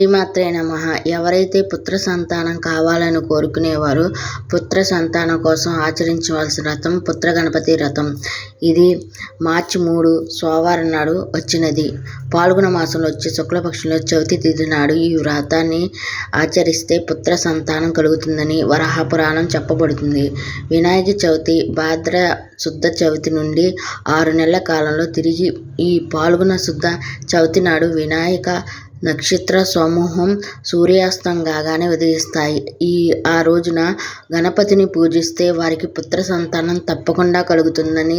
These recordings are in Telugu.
శ్రీమాత్రే నమః. ఎవరైతే పుత్ర సంతానం కావాలని కోరుకునేవారో పుత్ర సంతానం కోసం ఆచరించవలసిన వ్రతం పుత్ర గణపతి వ్రతం. ఇది మార్చి 3 సోమవారం నాడు వచ్చినది. పాల్గొన మాసంలో వచ్చే శుక్లపక్షంలో చవితి తిథి నాడు ఈ వ్రతాన్ని ఆచరిస్తే పుత్ర సంతానం కలుగుతుందని వరాహ పురాణం చెప్పబడుతుంది. వినాయక చవితి భాద్ర శుద్ధ చవితి నుండి 6 నెలల కాలంలో తిరిగి ఈ పాల్గొన శుద్ధ చవితి నాడు వినాయక నక్షత్ర సమూహం సూర్యాస్తం కాగానే ఉదయిస్తాయి. ఆ రోజున గణపతిని పూజిస్తే వారికి పుత్ర సంతానం తప్పకుండా కలుగుతుందని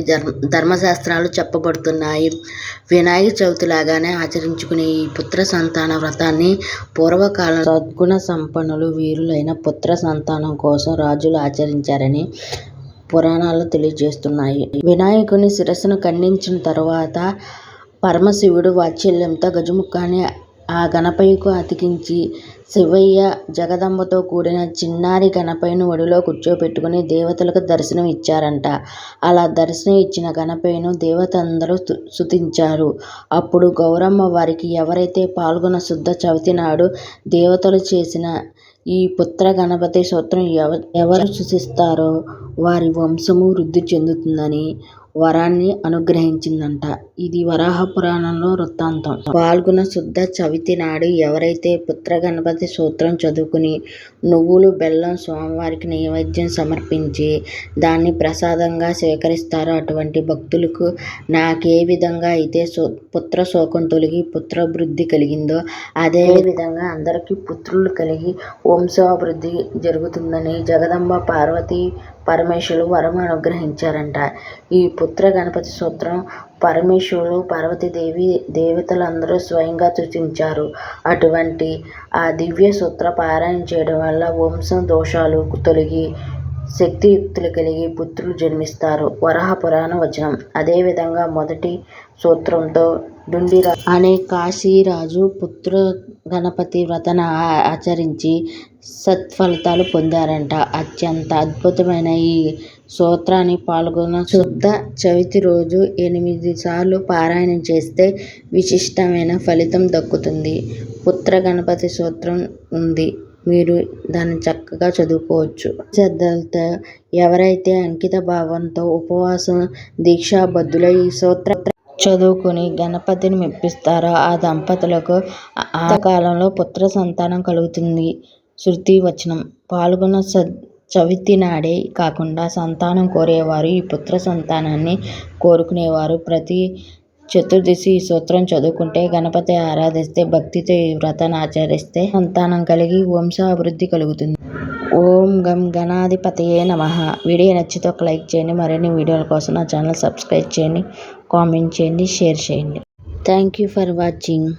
ధర్మశాస్త్రాలు చెప్పబడుతున్నాయి. వినాయక చవితి లాగానే ఆచరించుకునే ఈ పుత్ర సంతాన వ్రతాన్ని పూర్వకాలం సద్గుణ సంపన్నులు వీరులైన పుత్ర సంతానం కోసం రాజులు ఆచరించారని పురాణాలు తెలియజేస్తున్నాయి. వినాయకుని శిరస్సును ఖండించిన తరువాత పరమశివుడు వాత్సల్యంతో గజముఖాన్ని ఆ గణపయ్యకు అతికించి శివయ్య జగదంబతో కూడిన చిన్నారి గణపయ్యను ఒడిలో కూర్చోబెట్టుకుని దేవతలకు దర్శనం ఇచ్చారంట. అలా దర్శనం ఇచ్చిన గణపయ్యను దేవతలందరూ స్తుతించారు. అప్పుడు గౌరమ్మ వారికి ఎవరైతే పాల్గొన శుద్ధ చవితి నాడు దేవతలు చేసిన ఈ పుత్ర గణపతి స్తోత్రం ఎవరు సృష్టిస్తారో వారి వంశము వృద్ధి చెందుతుందని వరాన్ని అనుగ్రహించిందంట. ఇది వరాహ పురాణంలో వృత్తాంతం. పాల్గొన శుద్ధ చవితి నాడు ఎవరైతే పుత్ర గణపతి స్తోత్రం చదువుకుని నువ్వులు బెల్లం స్వామివారికి నైవేద్యం సమర్పించి దాన్ని ప్రసాదంగా స్వీకరిస్తారో అటువంటి భక్తులకు నాకే విధంగా అయితే పుత్ర శోకం తొలగి పుత్రాభివృద్ధి కలిగిందో అదే విధంగా అందరికీ పుత్రులు కలిగి వంశాభివృద్ధి జరుగుతుందని జగదంబ పార్వతీ పరమేశ్వరులు వరం అనుగ్రహించారంట. ఈ పుత్ర గణపతి స్తోత్రం పరమేశ్వరులు పార్వతీదేవి దేవతలందరూ స్వయంగా సృష్టించారు. అటువంటి ఆ దివ్య సూత్ర పారాయణ చేయడం వల్ల వంశ దోషాలు తొలగి శక్తియుక్తులు కలిగి పుత్రులు జన్మిస్తారు. వరాహ పురాణ వచనం. అదేవిధంగా మొదటి సూత్రంతో డుండిరా అనే కాశీరాజు పుత్ర గణపతి వ్రతాన్ని ఆచరించి సత్ఫలితాలు పొందారంట. అత్యంత అద్భుతమైన ఈ స్తోత్రాన్ని పాల్గొన శుద్ధ చవితి రోజు 8 సార్లు పారాయణం చేస్తే విశిష్టమైన ఫలితం దక్కుతుంది. పుత్ర గణపతి స్తోత్రం ఉంది. మీరు దాన్ని చక్కగా చదువుకోవచ్చు. శ్రద్ధలతో ఎవరైతే అంకిత భావంతో ఉపవాసం దీక్షాబద్ధులై ఈ స్తోత్ర చదువుకుని గణపతిని మెప్పిస్తారో ఆ దంపతులకు ఆ కాలంలో పుత్ర సంతానం కలుగుతుంది. శృతి వచనం. పాల్గొన చవితి నాడే కాకుండా సంతానం కోరేవారు ఈ పుత్ర సంతానాన్ని కోరుకునేవారు ప్రతి చతుర్దశి ఈ స్తోత్రం చదువుకుంటే గణపతి ఆరాధిస్తే భక్తితో ఈ వ్రతాన్ని ఆచరిస్తే సంతానం కలిగి వంశాభివృద్ధి కలుగుతుంది. ఓం గం గణాధిపతయే నమః. వీడియో నచ్చితే ఒక లైక్ చేయండి. మరిన్ని వీడియోల కోసం నా ఛానల్ సబ్స్క్రైబ్ చేయండి, కామెంట్ చేయండి, షేర్ చేయండి. Thank you for watching.